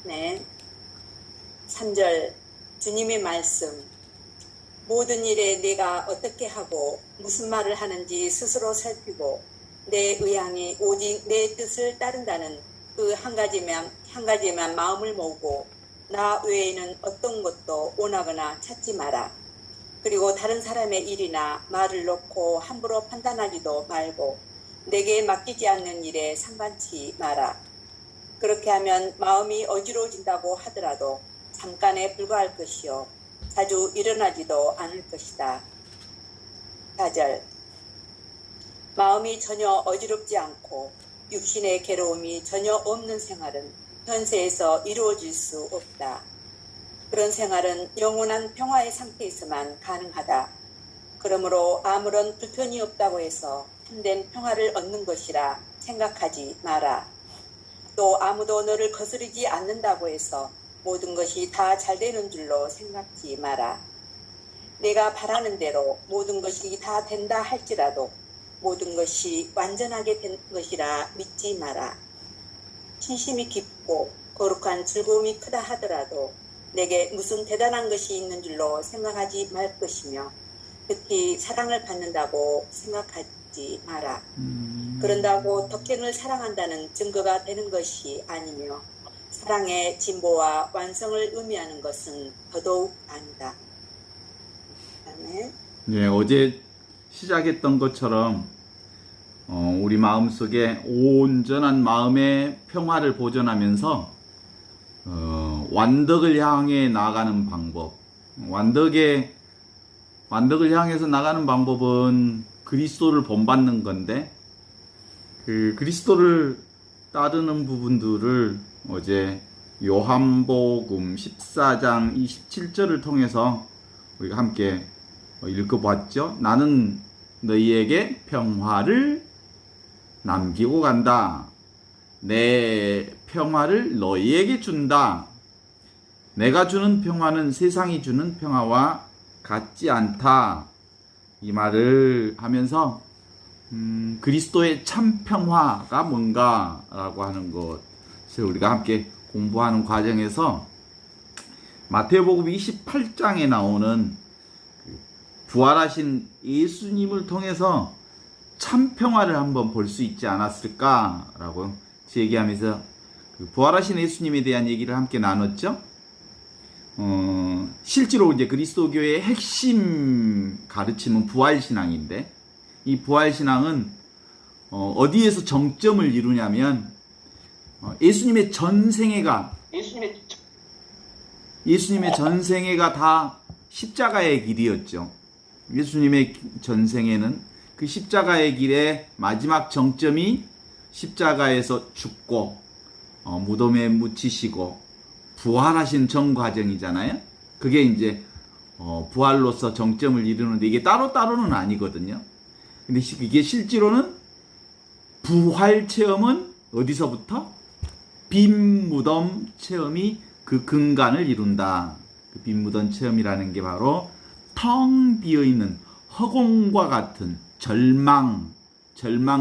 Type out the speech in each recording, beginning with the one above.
네. 3절 주님의 말씀. 모든 일에 내가 어떻게 하고 무슨 말을 하는지 스스로 살피고 내 의향이 오직 내 뜻을 따른다는 그 한 가지만 마음을 모으고 나 외에는 어떤 것도 원하거나 찾지 마라. 그리고 다른 사람의 일이나 말을 놓고 함부로 판단하지도 말고 내게 맡기지 않는 일에 상관치 마라. 그렇게 하면 마음이 어지러워진다고 하더라도 잠깐에 불과할 것이요 자주 일어나지도 않을 것이다. 4절 마음이 전혀 어지럽지 않고 육신의 괴로움이 전혀 없는 생활은 현세에서 이루어질 수 없다. 그런 생활은 영원한 평화의 상태에서만 가능하다. 그러므로 아무런 불편이 없다고 해서 참된 평화를 얻는 것이라 생각하지 마라. 또 아무도 너를 거스르지 않는다고 해서 모든 것이 다 잘 되는 줄로 생각지 마라. 내가 바라는 대로 모든 것이 다 된다 할지라도 모든 것이 완전하게 된 것이라 믿지 마라. 신심이 깊고 거룩한 즐거움이 크다 하더라도 내게 무슨 대단한 것이 있는 줄로 생각하지 말 것이며 특히 사랑을 받는다고 생각하지 마라. 그런다고 덕행을 사랑한다는 증거가 되는 것이 아니며 사랑의 진보와 완성을 의미하는 것은 더더욱 아니다. 그다음에 네, 어제 시작했던 것처럼 우리 마음속에 온전한 마음의 평화를 보존하면서 완덕을 향해 나가는 방법. 완덕을 향해서 나가는 방법은 그리스도를 본받는 건데 그 그리스도를 따르는 부분들을 어제 요한복음 14장 27절을 통해서 우리가 함께 읽어봤죠. 나는 너희에게 평화를 남기고 간다. 내 평화를 너희에게 준다. 내가 주는 평화는 세상이 주는 평화와 같지 않다. 이 말을 하면서 그리스도의 참 평화가 뭔가라고 하는 것을 우리가 함께 공부하는 과정에서 마태복음 28장에 나오는 부활하신 예수님을 통해서 참 평화를 한번 볼 수 있지 않았을까라고 얘기하면서 부활하신 예수님에 대한 얘기를 함께 나눴죠. 실제로 이제 그리스도교의 핵심 가르침은 부활신앙인데 이 부활신앙은 어디에서 정점을 이루냐면 예수님의 전생애가 다 십자가의 길이었죠. 예수님의 전생에는 그 십자가의 길의 마지막 정점이 십자가에서 죽고 무덤에 묻히시고 부활하신 전 과정이잖아요. 그게 이제 부활로서 정점을 이루는데 이게 따로따로는 아니거든요. 근데 이게 실제로는 부활 체험은 어디서부터? 빈 무덤 체험이 그 근간을 이룬다. 그 빈 무덤 체험이라는 게 바로 텅 비어있는 허공과 같은 절망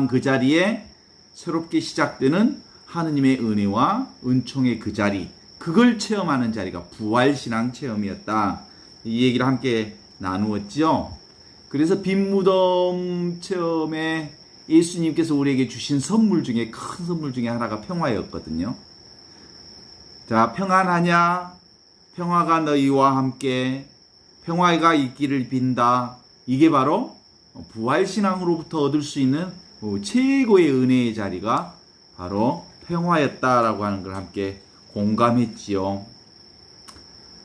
그 자리에 새롭게 시작되는 하느님의 은혜와 은총의 그 자리, 그걸 체험하는 자리가 부활신앙 체험이었다. 이 얘기를 함께 나누었죠. 그래서 빈 무덤 체험에 예수님께서 우리에게 주신 선물 중에 큰 선물 중에 하나가 평화였거든요. 자, 평안하냐? 평화가 너희와 함께 평화가 있기를 빈다. 이게 바로 부활신앙으로부터 얻을 수 있는 최고의 은혜의 자리가 바로 평화였다라고 하는 걸 함께 공감했지요.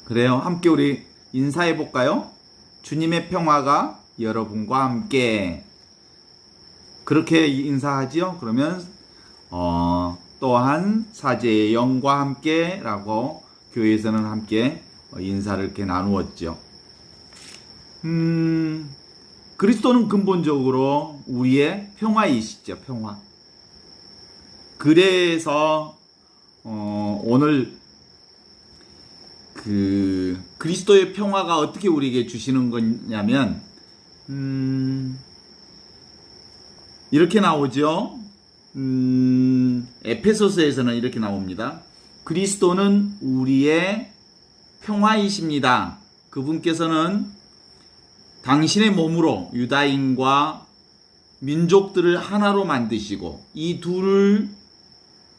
그래요. 함께 우리 인사해 볼까요? 주님의 평화가 여러분과 함께. 그렇게 인사하지요. 그러면 또한 사제의 영과 함께라고 교회에서는 함께 인사를 이렇게 나누었죠. 그리스도는 근본적으로 우리의 평화이시죠. 평화. 그래서 오늘 그리스도의 평화가 어떻게 우리에게 주시는 거냐면 이렇게 나오죠. 에페소서에서는 이렇게 나옵니다. 그리스도는 우리의 평화이십니다. 그분께서는 당신의 몸으로 유다인과 민족들을 하나로 만드시고 이 둘을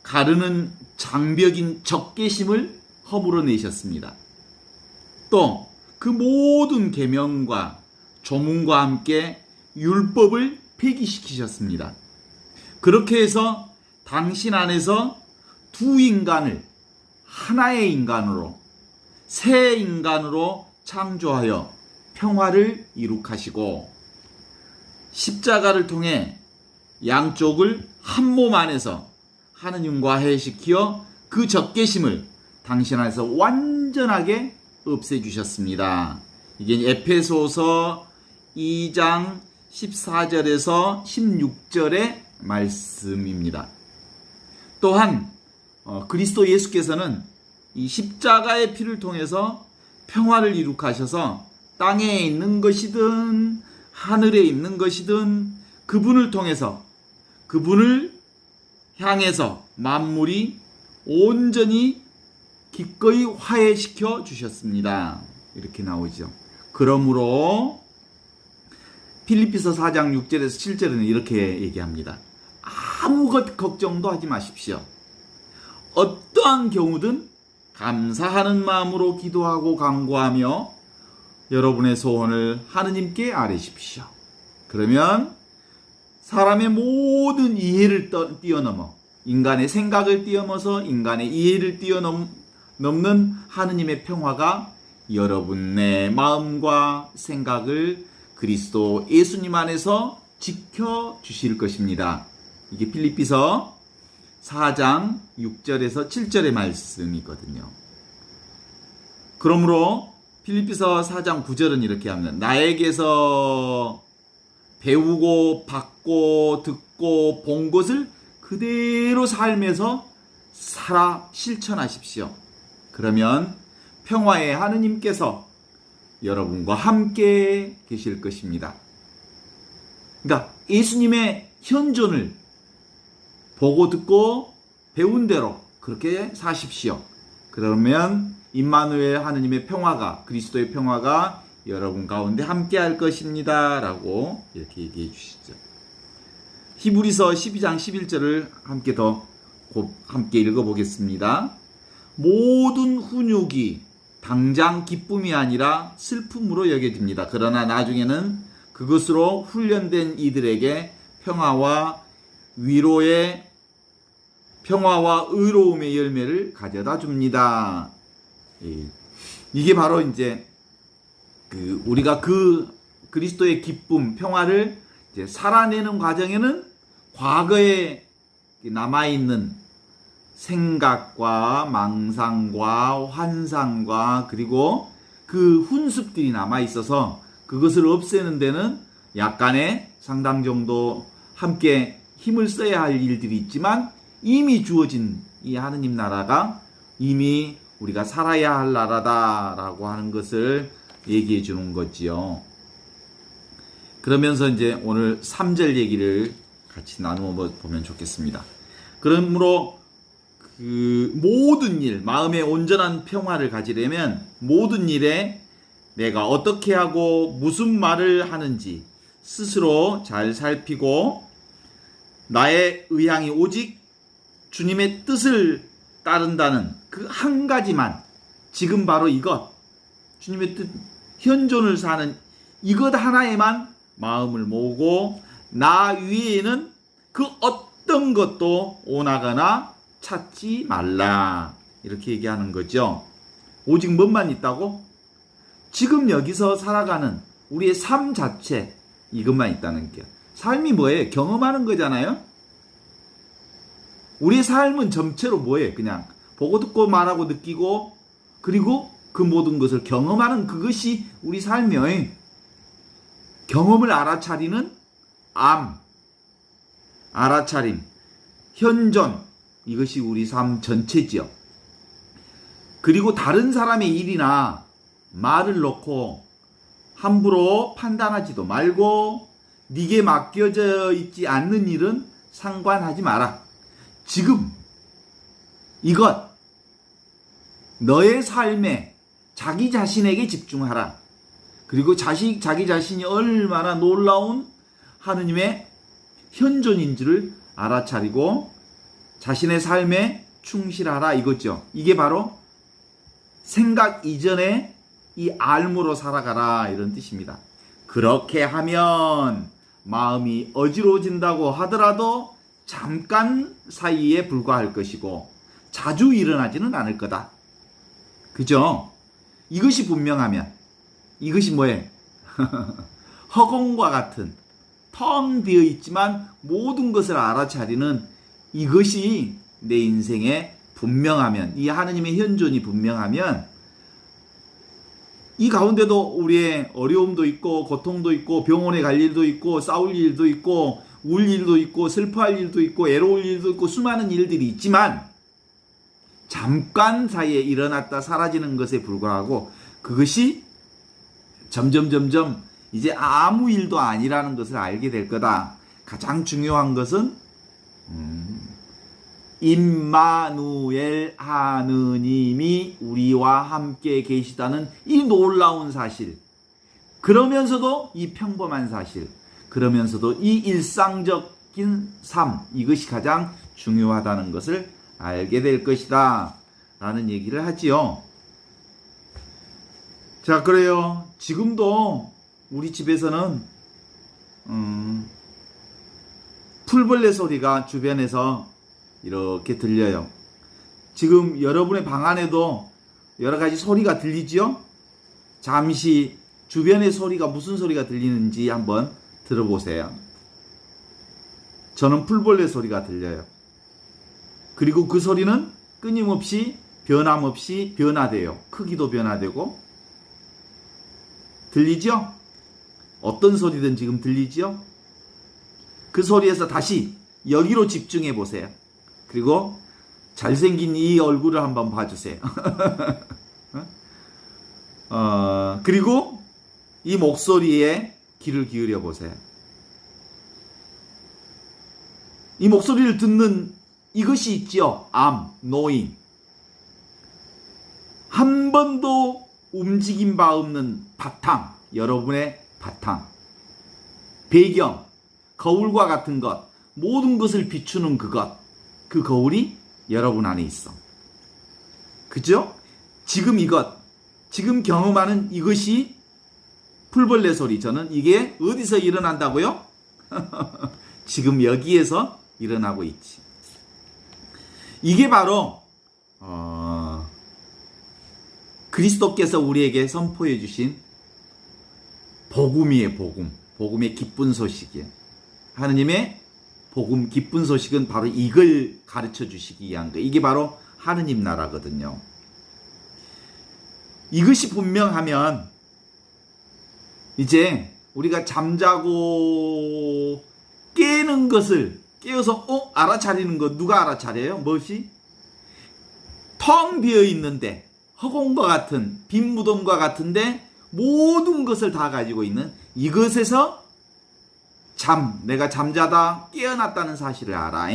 가르는 장벽인 적개심을 허물어내셨습니다. 또 그 모든 계명과 조문과 함께 율법을 폐기시키셨습니다. 그렇게 해서 당신 안에서 두 인간을 하나의 인간으로, 새 인간으로 창조하여 평화를 이룩하시고 십자가를 통해 양쪽을 한 몸 안에서 하느님과 화해시키어 그 적개심을 당신 안에서 완전하게 없애주셨습니다. 이게 에페소서 2장 14절에서 16절의 말씀입니다. 또한 그리스도 예수께서는 이 십자가의 피를 통해서 평화를 이룩하셔서 땅에 있는 것이든 하늘에 있는 것이든 그분을 통해서 그분을 향해서 만물이 온전히 기꺼이 화해시켜 주셨습니다. 이렇게 나오죠. 그러므로 필립피서 4장 6절에서 7절에는 이렇게 얘기합니다. 아무 것 걱정도 하지 마십시오. 어떠한 경우든 감사하는 마음으로 기도하고 간구하며 여러분의 소원을 하느님께 아뢰십시오. 그러면 사람의 모든 이해를 뛰어넘어 인간의 생각을 뛰어넘어서 인간의 이해를 뛰어넘는 하느님의 평화가 여러분의 마음과 생각을 그리스도 예수님 안에서 지켜주실 것입니다. 이게 필립피서 4장 6절에서 7절의 말씀이거든요. 그러므로 필립피서 4장 9절은 이렇게 합니다. 나에게서 배우고 받고 듣고 본 것을 그대로 삶에서 살아 실천하십시오. 그러면 평화의 하느님께서 여러분과 함께 계실 것입니다. 그러니까 예수님의 현존을 보고 듣고 배운 대로 그렇게 사십시오. 그러면 임마누엘 하느님의 평화가, 그리스도의 평화가 여러분 가운데 함께 할 것입니다. 라고 이렇게 얘기해 주시죠. 히브리서 12장 11절을 함께 읽어보겠습니다. 모든 훈육이 당장 기쁨이 아니라 슬픔으로 여겨집니다. 그러나 나중에는 그것으로 훈련된 이들에게 평화와 의로움의 열매를 가져다 줍니다. 이게 바로 이제 우리가 그리스도의 기쁨, 평화를 이제 살아내는 과정에는 과거에 남아있는 생각과 망상과 환상과 그리고 그 훈습들이 남아있어서 그것을 없애는 데는 약간의 상당 정도 함께 힘을 써야 할 일들이 있지만 이미 주어진 이 하느님 나라가 이미 우리가 살아야 할 나라다라고 하는 것을 얘기해 주는 거지요. 그러면서 이제 오늘 3절 얘기를 같이 나누어 보면 좋겠습니다. 그러므로 모든 일, 마음의 온전한 평화를 가지려면 모든 일에 내가 어떻게 하고 무슨 말을 하는지 스스로 잘 살피고 나의 의향이 오직 주님의 뜻을 따른다는 그 한 가지만, 지금 바로 이것, 주님의 뜻, 현존을 사는 이것 하나에만 마음을 모으고 나 위에는 그 어떤 것도 원하거나 찾지 말라. 이렇게 얘기하는 거죠. 오직 뭐만 있다고? 지금 여기서 살아가는 우리의 삶 자체, 이것만 있다는 게. 삶이 뭐예요? 경험하는 거잖아요. 우리의 삶은 전체로 뭐예요? 그냥 보고 듣고 말하고 느끼고 그리고 그 모든 것을 경험하는 그것이 우리 삶이에요. 경험을 알아차리는 알아차림, 현존, 이것이 우리 삶 전체지요. 그리고 다른 사람의 일이나 말을 놓고 함부로 판단하지도 말고 네게 맡겨져 있지 않는 일은 상관하지 마라. 지금 이것, 너의 삶에 자기 자신에게 집중하라. 그리고 자기 자신이 얼마나 놀라운 하느님의 현존인지를 알아차리고 자신의 삶에 충실하라 이거죠. 이게 바로 생각 이전에 이 알므로 살아가라 이런 뜻입니다. 그렇게 하면 마음이 어지러워진다고 하더라도 잠깐 사이에 불과할 것이고 자주 일어나지는 않을 거다. 그죠? 이것이 분명하면 이것이 뭐예요? 허공과 같은 텅 비어 있지만 모든 것을 알아차리는 이것이 내 인생에 분명하면, 이 하느님의 현존이 분명하면 이 가운데도 우리의 어려움도 있고 고통도 있고 병원에 갈 일도 있고 싸울 일도 있고 울 일도 있고 슬퍼할 일도 있고 애로울 일도 있고 수많은 일들이 있지만 잠깐 사이에 일어났다 사라지는 것에 불과하고 그것이 점점 이제 아무 일도 아니라는 것을 알게 될 거다. 가장 중요한 것은 임마누엘 하느님이 우리와 함께 계시다는 이 놀라운 사실, 그러면서도 이 평범한 사실, 그러면서도 이 일상적인 삶, 이것이 가장 중요하다는 것을 알게 될 것이다 라는 얘기를 하지요. 자, 그래요. 지금도 우리 집에서는 풀벌레 소리가 주변에서 이렇게 들려요. 지금 여러분의 방 안에도 여러 가지 소리가 들리지요? 잠시 주변의 소리가 무슨 소리가 들리는지 한번 들어보세요. 저는 풀벌레 소리가 들려요. 그리고 그 소리는 끊임없이 변함없이 변화돼요. 크기도 변화되고. 들리죠? 어떤 소리든 지금 들리죠? 그 소리에서 다시 여기로 집중해 보세요. 그리고 잘생긴 이 얼굴을 한번 봐주세요. 그리고 이 목소리에 귀를 기울여 보세요. 이 목소리를 듣는 이것이 있죠. 노인. 한 번도 움직임 바 없는 바탕, 여러분의 바탕. 배경, 거울과 같은 것, 모든 것을 비추는 그것. 그 거울이 여러분 안에 있어. 그죠? 지금 이것, 지금 경험하는 이것이 풀벌레 소리. 저는 이게 어디서 일어난다고요? 지금 여기에서 일어나고 있지. 이게 바로 그리스도께서 우리에게 선포해 주신 복음이에요. 복음의 기쁜 소식이에요. 하느님의 복음 기쁜 소식은 바로 이걸 가르쳐 주시기 위한 거예요. 이게 바로 하느님 나라거든요. 이것이 분명하면 이제 우리가 잠자고 깨는 것을 깨어서 알아차리는 것, 누가 알아차려요? 무엇이? 텅 비어 있는데 허공과 같은 빈 무덤과 같은데 모든 것을 다 가지고 있는 이것에서 내가 잠자다 깨어났다는 사실을 알아.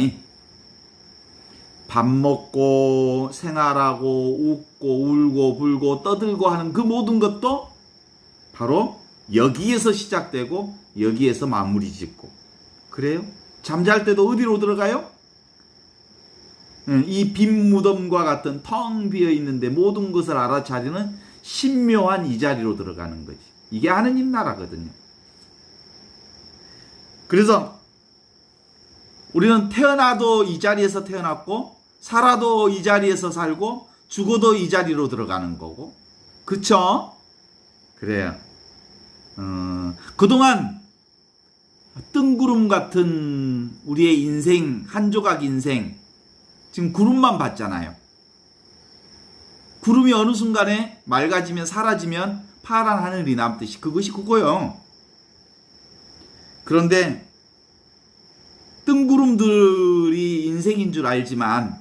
밥 먹고 생활하고 웃고 울고 불고 떠들고 하는 그 모든 것도 바로 여기에서 시작되고 여기에서 마무리 짓고. 그래요? 잠잘 때도 어디로 들어가요? 이 빈 무덤과 같은 텅 비어 있는데 모든 것을 알아차리는 신묘한 이 자리로 들어가는 거지. 이게 하느님 나라거든요. 그래서 우리는 태어나도 이 자리에서 태어났고 살아도 이 자리에서 살고 죽어도 이 자리로 들어가는 거고. 그쵸? 그래요. 그동안 뜬구름 같은 우리의 인생, 한 조각 인생, 지금 구름만 봤잖아요. 구름이 어느 순간에 맑아지면 사라지면 파란 하늘이 남듯이 그것이 그거요. 그런데 뜬구름들이 인생인 줄 알지만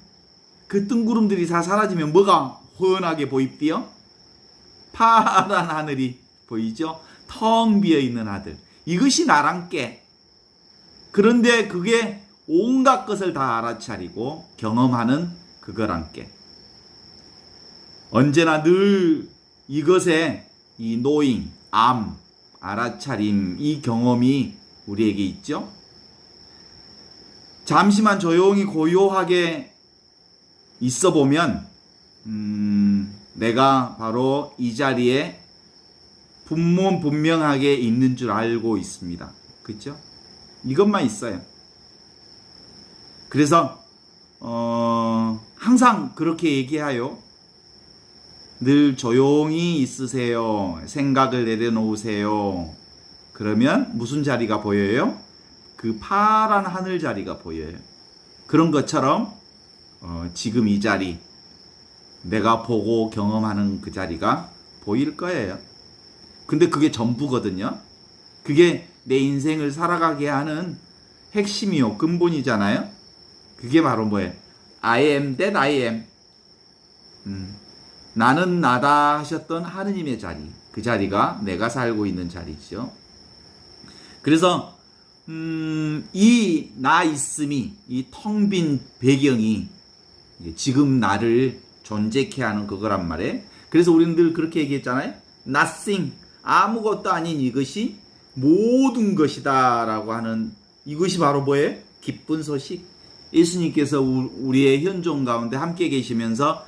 그 뜬구름들이 다 사라지면 뭐가 훤하게 보입디요? 파란 하늘이 보이죠? 텅 비어있는 하늘. 이것이 나랑 깨. 그런데 그게 온갖 것을 다 알아차리고 경험하는 그거랑 깨. 언제나 늘 이것에 이 knowing, 알아차림, 이 경험이 우리에게 있죠. 잠시만 조용히 고요하게 있어 보면 내가 바로 이 자리에 분명하게 있는 줄 알고 있습니다. 그렇죠? 이것만 있어요. 그래서 항상 그렇게 얘기해요. 늘 조용히 있으세요. 생각을 내려놓으세요. 그러면 무슨 자리가 보여요? 그 파란 하늘 자리가 보여요. 그런 것처럼 지금 이 자리, 내가 보고 경험하는 그 자리가 보일 거예요. 근데 그게 전부거든요. 그게 내 인생을 살아가게 하는 핵심이요, 근본이잖아요. 그게 바로 뭐예요? I am that I am. 나는 나다 하셨던 하느님의 자리, 그 자리가 내가 살고 있는 자리죠. 그래서 이 나 있음이, 이 텅 빈 배경이 지금 나를 존재케 하는 그거란 말이에요. 그래서 우리는 늘 그렇게 얘기했잖아요. Nothing, 아무것도 아닌 이것이 모든 것이다 라고 하는, 이것이 바로 뭐예요? 기쁜 소식. 예수님께서 우리의 현존 가운데 함께 계시면서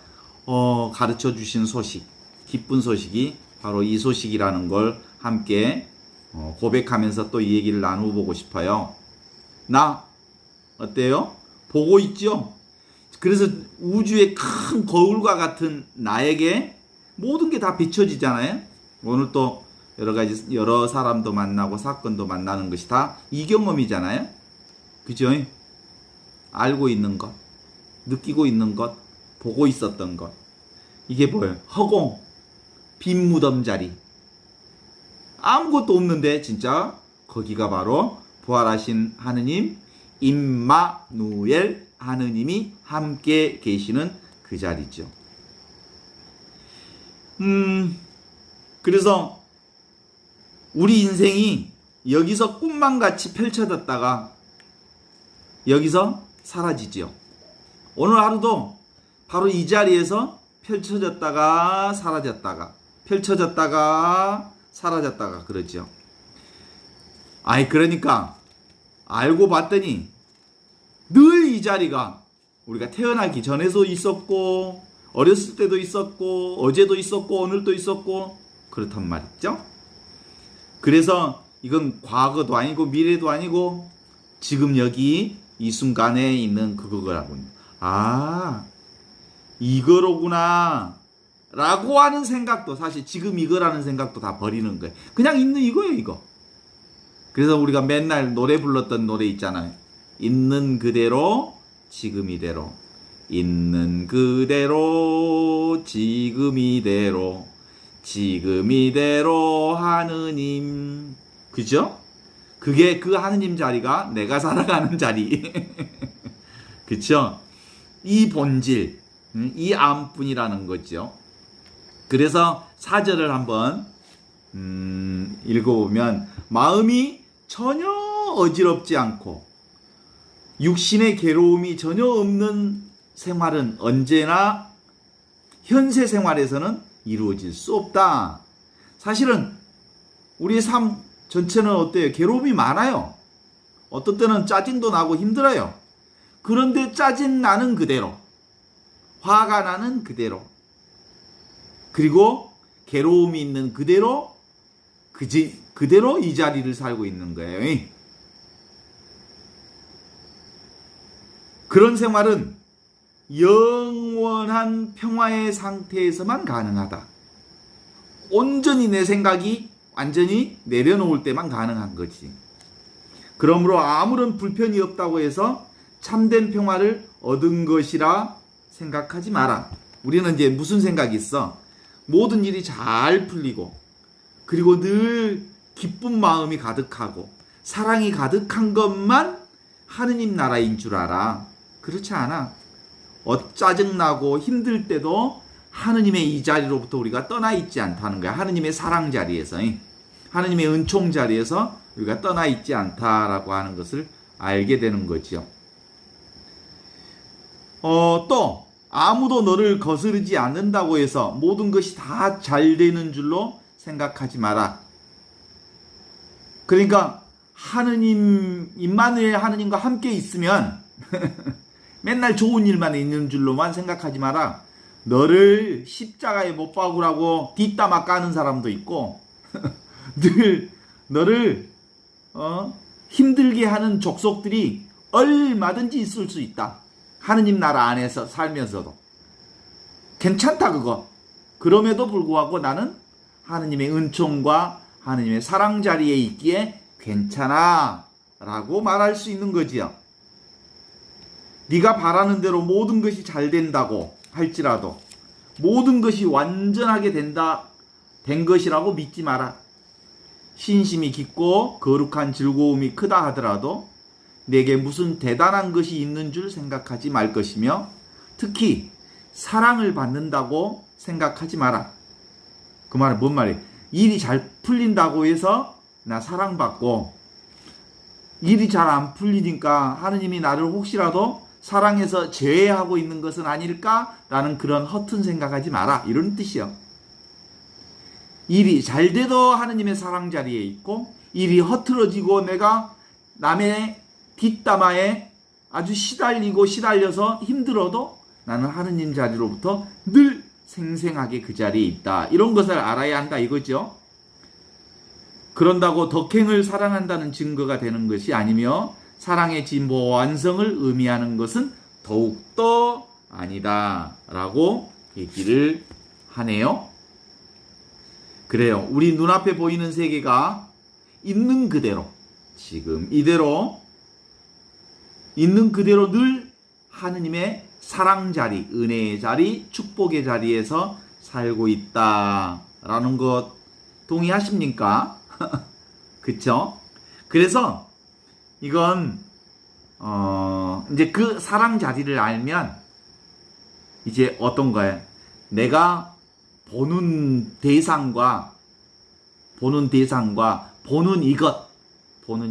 가르쳐 주신 소식, 기쁜 소식이 바로 이 소식이라는 걸 함께 고백하면서 또 이 얘기를 나누어보고 싶어요. 나 어때요? 보고 있죠? 그래서 우주의 큰 거울과 같은 나에게 모든 게 다 비춰지잖아요. 오늘 또 여러 사람도 만나고 사건도 만나는 것이 다 이 경험이잖아요. 그죠? 알고 있는 것, 느끼고 있는 것, 보고 있었던 것. 이게 뭐예요? 허공, 빈 무덤 자리. 아무것도 없는데 진짜 거기가 바로 부활하신 하느님, 임마누엘 하느님이 함께 계시는 그 자리죠. 그래서 우리 인생이 여기서 꿈만 같이 펼쳐졌다가 여기서 사라지죠. 오늘 하루도 바로 이 자리에서 펼쳐졌다가 사라졌다가 펼쳐졌다가 사라졌다가 그러죠. 그러니까 알고 봤더니 늘 이 자리가 우리가 태어나기 전에도 있었고 어렸을 때도 있었고 어제도 있었고 오늘도 있었고 그렇단 말이죠. 그래서 이건 과거도 아니고 미래도 아니고 지금 여기 이 순간에 있는 그거라군요. 이거로구나 라고 하는 생각도, 사실 지금 이거라는 생각도 다 버리는 거예요. 그냥 있는 이거예요, 이거. 그래서 우리가 맨날 노래 불렀던 노래 있잖아요. 있는 그대로 지금 이대로, 있는 그대로 지금 이대로, 지금 이대로 하느님. 그죠? 그게 그 하느님 자리가 내가 살아가는 자리. 그쵸? 이 본질, 이 암뿐이라는 거죠. 그래서 4절을 한번 읽어보면, 마음이 전혀 어지럽지 않고 육신의 괴로움이 전혀 없는 생활은 언제나 현세 생활에서는 이루어질 수 없다. 사실은 우리의 삶 전체는 어때요? 괴로움이 많아요. 어떤 때는 짜증도 나고 힘들어요. 그런데 짜증 나는 그대로, 화가 나는 그대로, 그리고 괴로움이 있는 그대로, 그대로 이 자리를 살고 있는 거예요. 그런 생활은 영원한 평화의 상태에서만 가능하다. 온전히 내 생각이 완전히 내려놓을 때만 가능한 거지. 그러므로 아무런 불편이 없다고 해서 참된 평화를 얻은 것이라 생각하지 마라. 우리는 이제 무슨 생각이 있어? 모든 일이 잘 풀리고, 그리고 늘 기쁜 마음이 가득하고 사랑이 가득한 것만 하느님 나라인 줄 알아. 그렇지 않아. 짜증나고 힘들 때도 하느님의 이 자리로부터 우리가 떠나 있지 않다는 거야. 하느님의 사랑 자리에서, 하느님의 은총 자리에서 우리가 떠나 있지 않다라고 하는 것을 알게 되는 거죠. 또 아무도 너를 거스르지 않는다고 해서 모든 것이 다 잘 되는 줄로 생각하지 마라. 그러니까 하느님, 임마누엘 하느님과 함께 있으면 맨날 좋은 일만 있는 줄로만 생각하지 마라. 너를 십자가에 못 박으라고 뒷담화 까는 사람도 있고 늘 너를 힘들게 하는 족속들이 얼마든지 있을 수 있다. 하느님 나라 안에서 살면서도 괜찮다 그거. 그럼에도 불구하고 나는 하느님의 은총과 하느님의 사랑 자리에 있기에 괜찮아 라고 말할 수 있는 거지요. 네가 바라는 대로 모든 것이 잘 된다고 할지라도 모든 것이 완전하게 된 것이라고 믿지 마라. 신심이 깊고 거룩한 즐거움이 크다 하더라도 내게 무슨 대단한 것이 있는 줄 생각하지 말 것이며 특히 사랑을 받는다고 생각하지 마라. 그 말은 뭔 말이에요? 일이 잘 풀린다고 해서 나 사랑받고 일이 잘 안 풀리니까 하느님이 나를 혹시라도 사랑해서 제외하고 있는 것은 아닐까라는 그런 허튼 생각하지 마라. 이런 뜻이요. 일이 잘 돼도 하느님의 사랑 자리에 있고 일이 허틀어지고 내가 남의 뒷담화에 아주 시달려서 힘들어도 나는 하느님 자리로부터 늘 생생하게 그 자리에 있다. 이런 것을 알아야 한다 이거죠. 그런다고 덕행을 사랑한다는 증거가 되는 것이 아니며 사랑의 진보와 완성을 의미하는 것은 더욱더 아니다 라고 얘기를 하네요. 그래요. 우리 눈앞에 보이는 세계가 있는 그대로 지금 이대로 있는 그대로 늘 하느님의 사랑 자리, 은혜의 자리, 축복의 자리에서 살고 있다라는 것 동의하십니까? 그쵸? 그래서 이건 이제 그 사랑 자리를 알면 이제 어떤 거예요? 내가 보는 대상과 보는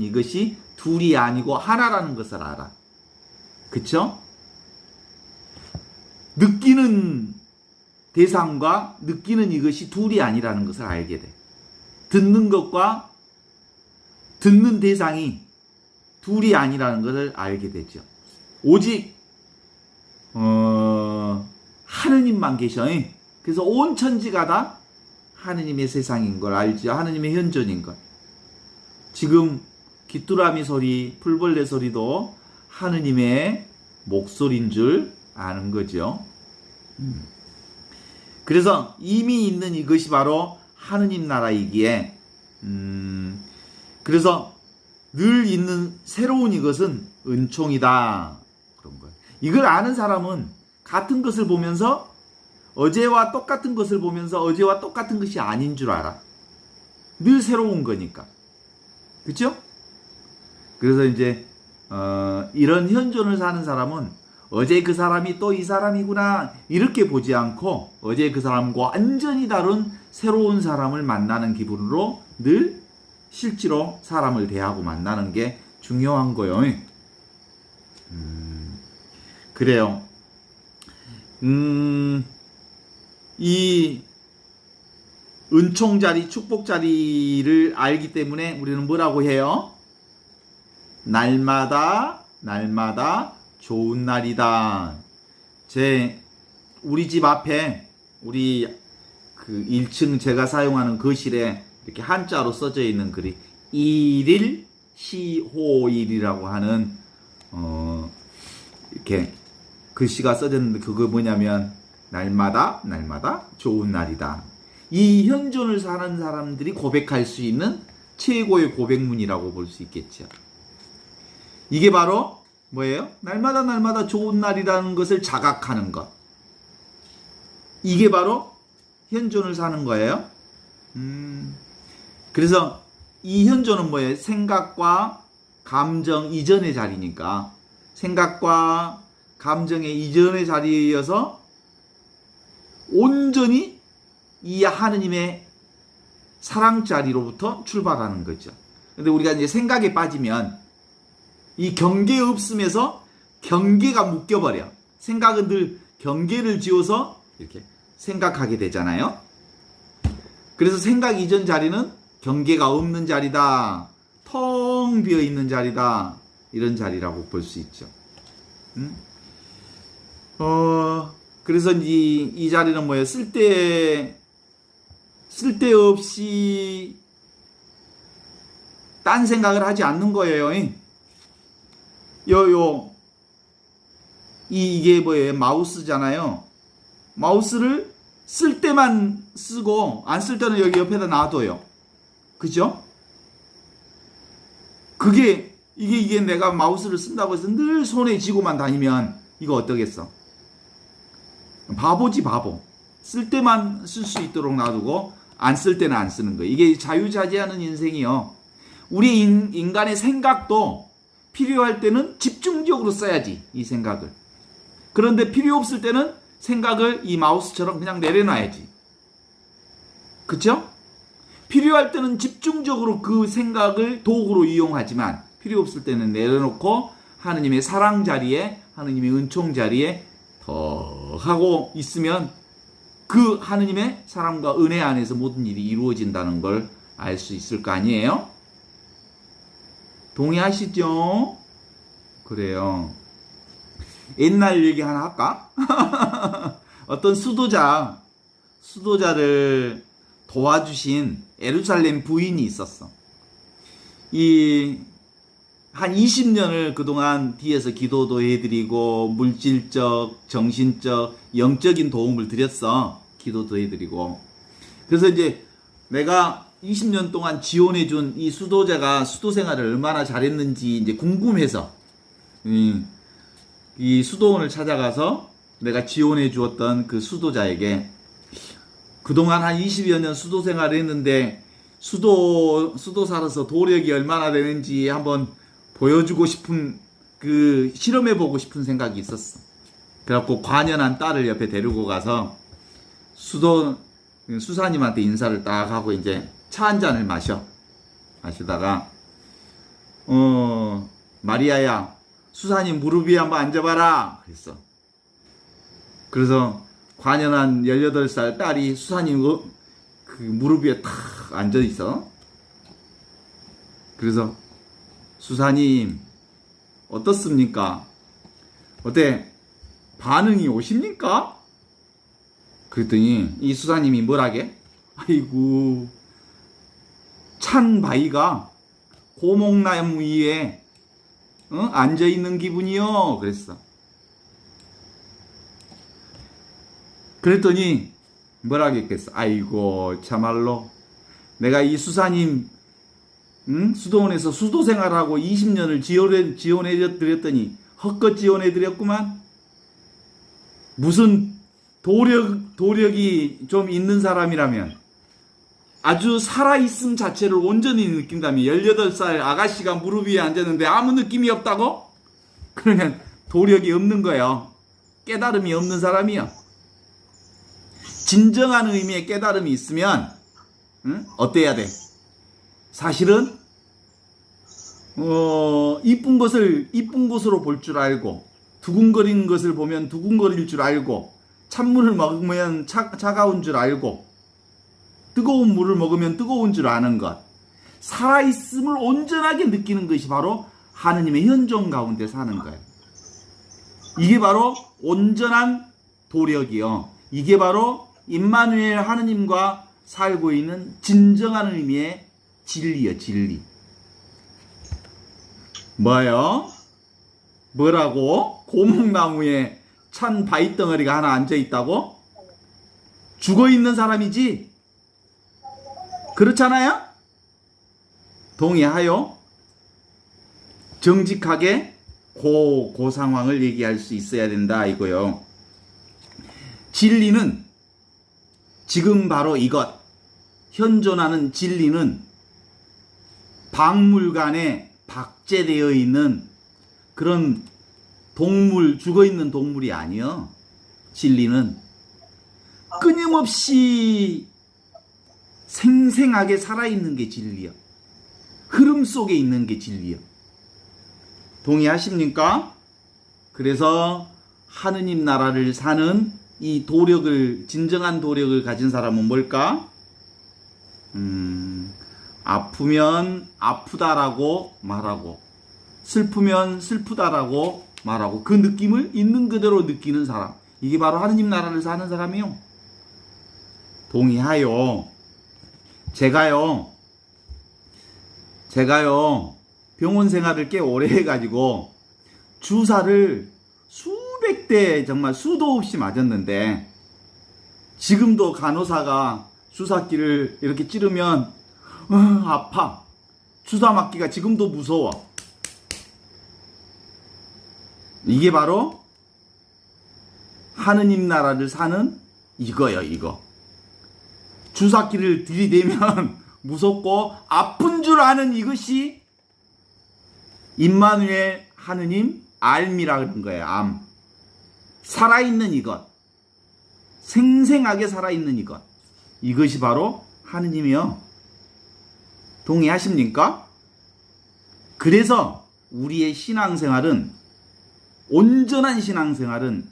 이것이 둘이 아니고 하나라는 것을 알아. 그쵸? 느끼는 대상과 느끼는 이것이 둘이 아니라는 것을 알게 돼. 듣는 것과 듣는 대상이 둘이 아니라는 것을 알게 되죠. 오직 하느님만 계셔. 그래서 온 천지가 다 하느님의 세상인 걸 알죠. 하느님의 현존인 걸. 지금 귀뚜라미 소리, 풀벌레 소리도 하느님의 목소리인 줄 아는 거죠. 그래서 이미 있는 이것이 바로 하느님 나라이기에 그래서 늘 있는 새로운 이것은 은총이다. 그런 거예요. 이걸 아는 사람은 같은 것을 보면서 어제와 똑같은 것을 보면서 어제와 똑같은 것이 아닌 줄 알아. 늘 새로운 거니까. 그렇죠? 그래서 이제 이런 현존을 사는 사람은 어제 그 사람이 또 이 사람이구나 이렇게 보지 않고 어제 그 사람과 완전히 다른 새로운 사람을 만나는 기분으로 늘 실제로 사람을 대하고 만나는 게 중요한 거예요. 그래요. 이 은총 자리, 축복 자리를 알기 때문에 우리는 뭐라고 해요? 날마다 좋은 날이다. 우리 집 앞에 우리 그 1층 제가 사용하는 거실에 이렇게 한자로 써져 있는 글이 일일 시호일이라고 하는 이렇게 글씨가 써져 있는데 그거 뭐냐면 날마다 좋은 날이다. 이 현존을 사는 사람들이 고백할 수 있는 최고의 고백문이라고 볼 수 있겠죠. 이게 바로 뭐예요? 날마다 좋은 날이라는 것을 자각하는 것. 이게 바로 현존을 사는 거예요. 그래서 이 현존은 뭐예요? 생각과 감정 이전의 자리니까 생각과 감정의 이전의 자리여서 온전히 이 하느님의 사랑 자리로부터 출발하는 거죠. 근데 우리가 이제 생각에 빠지면 이 경계 없음에서 경계가 묶여버려. 생각은 늘 경계를 지어서 이렇게 생각하게 되잖아요. 그래서 생각 이전 자리는 경계가 없는 자리다. 텅 비어 있는 자리다. 이런 자리라고 볼 수 있죠. 그래서 이 자리는 뭐예요? 쓸데없이 딴 생각을 하지 않는 거예요. 이게 뭐예요? 마우스잖아요. 마우스를 쓸 때만 쓰고 안 쓸 때는 여기 옆에다 놔둬요. 그죠? 이게 내가 마우스를 쓴다고 해서 늘 손에 쥐고만 다니면 이거 어떠겠어? 바보지, 바보. 쓸 때만 쓸 수 있도록 놔두고 안 쓸 때는 안 쓰는 거예요. 이게 자유자재하는 인생이요. 우리 인간의 생각도 필요할 때는 집중적으로 써야지, 이 생각을. 그런데 필요 없을 때는 생각을 이 마우스처럼 그냥 내려놔야지. 그쵸? 필요할 때는 집중적으로 그 생각을 도구로 이용하지만 필요 없을 때는 내려놓고 하느님의 사랑 자리에, 하느님의 은총 자리에 더 하고 있으면 그 하느님의 사랑과 은혜 안에서 모든 일이 이루어진다는 걸 알 수 있을 거 아니에요? 동의하시죠? 그래요. 옛날 얘기 하나 할까? 어떤 수도자를 도와주신 예루살렘 부인이 있었어. 한 20년을 그동안 뒤에서 기도도 해드리고, 물질적, 정신적, 영적인 도움을 드렸어. 기도도 해드리고. 그래서 이제 내가 20년 동안 지원해준 이 수도자가 수도 생활을 얼마나 잘했는지 이제 궁금해서, 이 수도원을 찾아가서 내가 지원해 주었던 그 수도자에게 그동안 한 20여 년 수도 생활을 했는데 수도 살아서 도력이 얼마나 되는지 한번 보여주고 싶은, 실험해보고 싶은 생각이 있었어. 그래갖고 관연한 딸을 옆에 데리고 가서 수사님한테 인사를 딱 하고 이제 차 한 잔을 마시다가, 마리아야, 수사님 무릎 위에 한번 앉아봐라. 그랬어. 그래서 관연한 18살 딸이 수사님 그 무릎 위에 탁 앉아 있어. 그래서 수사님 어떻습니까? 어때? 반응이 오십니까? 그랬더니 이 수사님이 뭐라게? 아이고, 찬 바위가 고목나무 위에 앉아있는 기분이요. 그랬어. 그랬더니 뭐라겠겠어? 아이고, 참말로 내가 이 수사님 수도원에서 수도 생활하고 20년을 지원해 드렸더니 헛것 지원해 드렸구만. 무슨 도력이 좀 있는 사람이라면, 아주 살아있음 자체를 온전히 느낀다면, 18살 아가씨가 무릎 위에 앉았는데 아무 느낌이 없다고? 그러면 도력이 없는 거예요. 깨달음이 없는 사람이요. 진정한 의미의 깨달음이 있으면 어때야 돼? 사실은 이쁜 것을 이쁜 것으로 볼 줄 알고, 두근거리는 것을 보면 두근거릴 줄 알고, 찬물을 먹으면 차가운 줄 알고, 뜨거운 물을 먹으면 뜨거운 줄 아는 것, 살아있음을 온전하게 느끼는 것이 바로 하느님의 현존 가운데 사는 거예요. 이게 바로 온전한 도력이요. 이게 바로 임마누엘 하느님과 살고 있는 진정한 의미의 진리요, 진리. 뭐예요? 뭐라고? 고목나무에 찬 바위덩어리가 하나 앉아있다고? 죽어있는 사람이지? 그렇잖아요? 동의하여? 정직하게 그 상황을 얘기할 수 있어야 된다 이거요. 진리는 지금 바로 이것, 현존하는 진리는 박물관에 박제되어 있는 그런 동물, 죽어있는 동물이 아니요. 진리는 끊임없이 생생하게 살아있는 게 진리요. 흐름 속에 있는 게 진리요. 동의하십니까? 그래서 하느님 나라를 사는 이 도력을, 진정한 도력을 가진 사람은 뭘까? 아프면 아프다라고 말하고, 슬프면 슬프다라고 말하고, 그 느낌을 있는 그대로 느끼는 사람. 이게 바로 하느님 나라를 사는 사람이요. 동의하여. 제가요, 병원 생활을 꽤 오래 해가지고, 주사를 수백 대 정말 수도 없이 맞았는데, 지금도 간호사가 주사기를 이렇게 찌르면 아파. 주사 맞기가 지금도 무서워. 이게 바로 하느님 나라를 사는 이거요, 이거. 주사기를 들이대면 무섭고 아픈 줄 아는 이것이 임마누엘 하느님 알미라 그런 거예요. 암. 살아있는 이것. 생생하게 살아있는 이것. 이것이 바로 하느님이요. 동의하십니까? 그래서 우리의 신앙생활은, 온전한 신앙생활은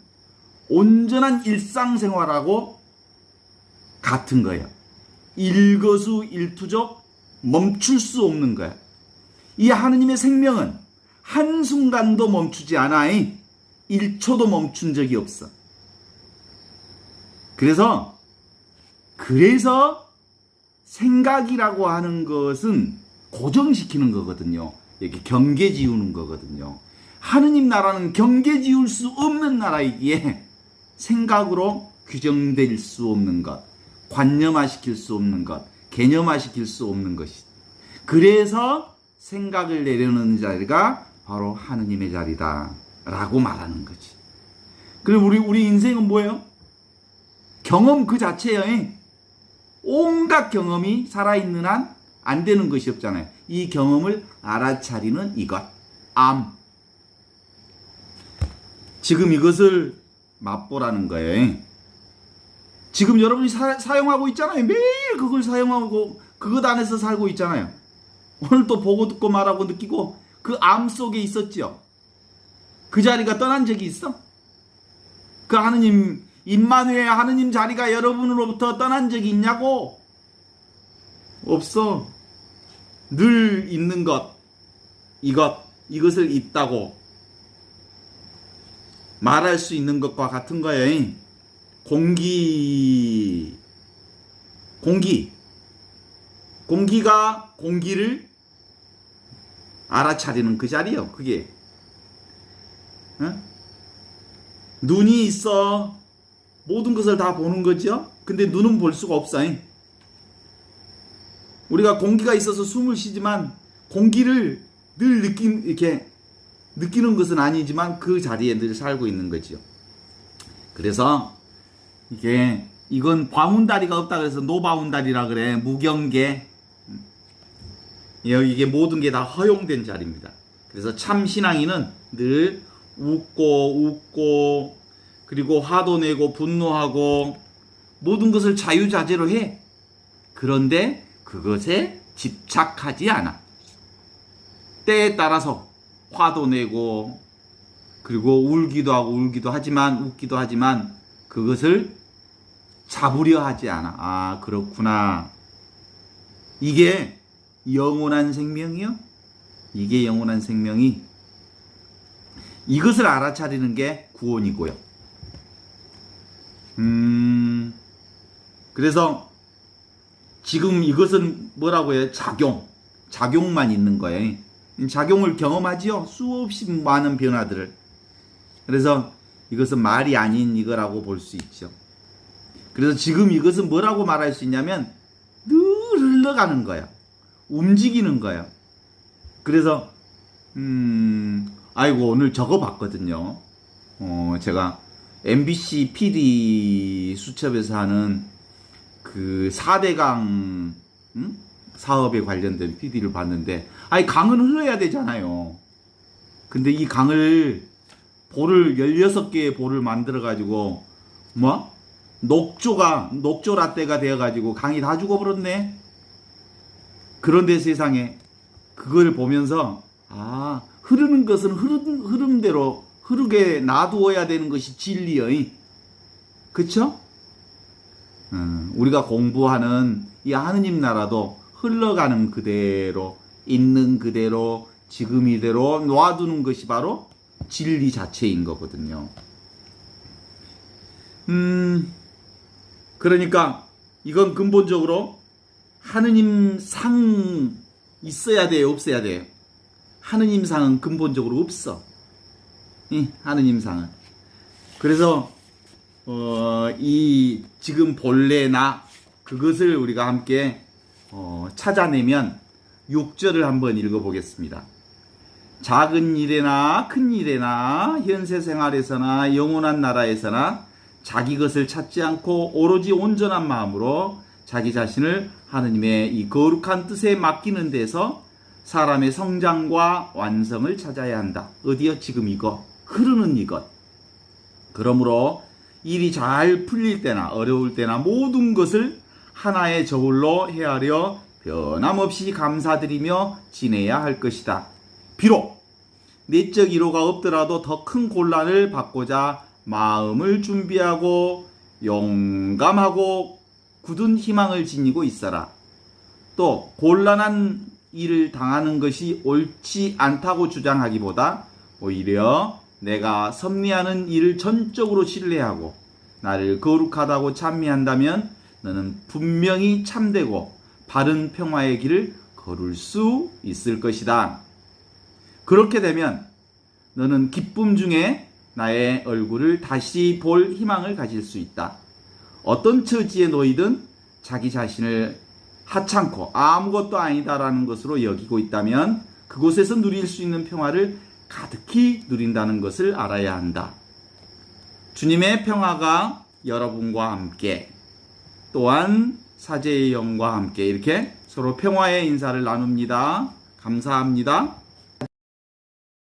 온전한 일상생활하고 같은 거예요. 일거수일투족 멈출 수 없는 거야. 이 하느님의 생명은 한순간도 멈추지 않아. 1초도 멈춘 적이 없어. 그래서 생각이라고 하는 것은 고정시키는 거거든요. 이렇게 경계 지우는 거거든요. 하느님 나라는 경계 지울 수 없는 나라이기에 생각으로 규정될 수 없는 것, 관념화시킬 수 없는 것, 개념화시킬 수 없는 것이. 그래서 생각을 내려놓는 자리가 바로 하느님의 자리다 라고 말하는 거지. 그리고 우리 인생은 뭐예요? 경험 그 자체예요. 온갖 경험이 살아있는 한 안 되는 것이 없잖아요. 이 경험을 알아차리는 이것, 암. 지금 이것을 맛보라는 거예요. 지금 여러분이 사용하고 있잖아요. 매일 그걸 사용하고 그것 안에서 살고 있잖아요. 오늘 또 보고 듣고 말하고 느끼고 그 암 속에 있었죠. 그 자리가 떠난 적이 있어? 그 하느님, 임마누엘 하느님 자리가 여러분으로부터 떠난 적이 있냐고? 없어. 늘 있는 것, 이것을 있다고 말할 수 있는 것과 같은 거예요. 공기가 공기를 알아차리는 그 자리요. 그게 눈이 있어 모든 것을 다 보는 거죠. 근데 눈은 볼 수가 없어. 우리가 공기가 있어서 숨을 쉬지만 공기를 늘 이렇게 느끼는 것은 아니지만 그 자리에 늘 살고 있는 거죠. 그래서 이건 바운다리가 없다 그래서 노바운다리라 그래. 무경계. 이게 모든 게 다 허용된 자리입니다. 그래서 참 신앙인은 늘 웃고 그리고 화도 내고 분노하고 모든 것을 자유자재로 해. 그런데 그것에 집착하지 않아. 때에 따라서 화도 내고 그리고 울기도 하지만 웃기도 하지만 그것을 잡으려 하지 않아. 아, 그렇구나. 이게 영원한 생명이요? 이게 영원한 생명이, 이것을 알아차리는 게 구원이고요. 그래서 지금 이것은 뭐라고 해요? 작용만 있는 거예요. 작용을 경험하지요. 수없이 많은 변화들을. 그래서 이것은 말이 아닌 이거라고 볼 수 있죠. 그래서 지금 이것은 뭐라고 말할 수 있냐면 늘 흘러가는 거야. 움직이는 거야. 그래서 아이고 오늘 저거 봤거든요. 제가 MBC PD 수첩에서 하는 그 4대강 사업에 관련된 PD를 봤는데, 아니 강은 흘러야 되잖아요. 근데 이 강을 볼을 16개의 볼을 만들어 가지고 녹조 라떼가 되어 가지고 강이 다 죽어버렸네. 그런데 세상에 그걸 보면서 흐르는 것은 흐름대로 흐르게 놔두어야 되는 것이 진리의. 그쵸? 우리가 공부하는 이 하느님 나라도 흘러가는 그대로, 있는 그대로, 지금 이대로 놔두는 것이 바로 진리 자체인 거거든요. 그러니까 이건 근본적으로 하느님 상 있어야 돼요, 없어야 돼요? 하느님 상은 근본적으로 없어. 하느님 상은. 그래서 이 지금 본래 나 그것을 우리가 함께 찾아내면 6절을 한번 읽어보겠습니다. 작은 일에나 큰 일에나 현세 생활에서나 영원한 나라에서나 자기 것을 찾지 않고 오로지 온전한 마음으로 자기 자신을 하느님의 이 거룩한 뜻에 맡기는 데서 사람의 성장과 완성을 찾아야 한다. 어디요? 지금 이거 흐르는 이것. 그러므로 일이 잘 풀릴 때나 어려울 때나 모든 것을 하나의 저울로 헤아려 변함없이 감사드리며 지내야 할 것이다. 비록 내적 이로가 없더라도 더 큰 곤란을 받고자 마음을 준비하고 용감하고 굳은 희망을 지니고 있어라. 또 곤란한 일을 당하는 것이 옳지 않다고 주장하기보다 오히려 내가 섭리하는 일을 전적으로 신뢰하고 나를 거룩하다고 찬미한다면 너는 분명히 참되고 바른 평화의 길을 걸을 수 있을 것이다. 그렇게 되면 너는 기쁨 중에 나의 얼굴을 다시 볼 희망을 가질 수 있다. 어떤 처지에 놓이든 자기 자신을 하찮고 아무것도 아니다라는 것으로 여기고 있다면 그곳에서 누릴 수 있는 평화를 가득히 누린다는 것을 알아야 한다. 주님의 평화가 여러분과 함께, 또한 사제의 영과 함께 이렇게 서로 평화의 인사를 나눕니다. 감사합니다.